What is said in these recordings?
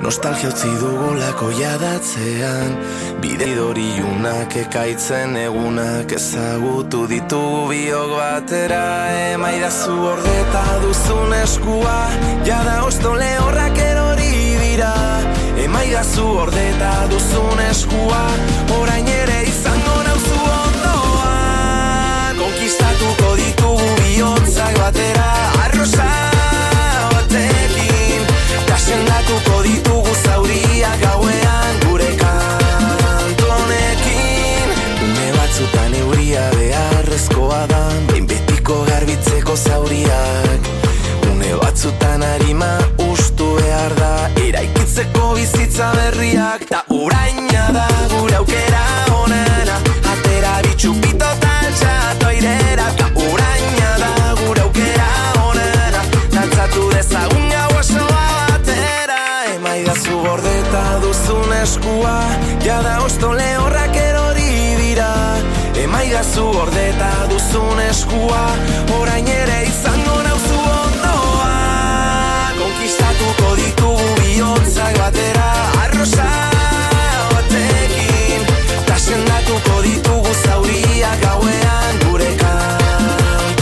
Nostalgia utzi dugulako jadatzean, bide idoriunak ekaitzen egunak ezagutu ditugu biok batera. Emaidazu ordeta duzun eskua, jada osto lehorrak erori dira. Emaidazu ordeta duzun eskua, orain ere izango nauzu ondoan. Konkistatuko ditugu bihotzak batera, arrosa batekin, sendatuko ditugu zauriak gauean gure kantonekin. Une batzutan euria beharrezkoa da, behin betiko garbitzeko zauriak. Une batzutan harima ustu behar da, eraikitzeko bizitza berriak. Ta uraina da gure aukera onena, atera bitxupito taltxatu airera. Ta uraina da gure aukera onena, dantzatu dezagun gau osoa. Emaidazu gordeta duzun eskua, jada osto lehorrak erori dira. Emaidazu gordeta duzun eskua, orain ere izango nauzu ondoan. Konkistatuko ditugu bihotzak batera, arrosa batekin, sendatuko ditugu zauriak gauean gure kantonekin.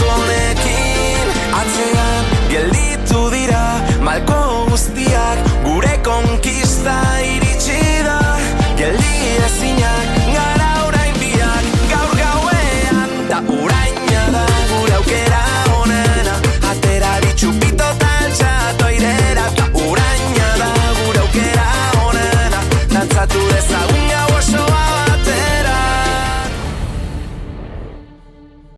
Atzean gelditu dira malko guztiak, gure konki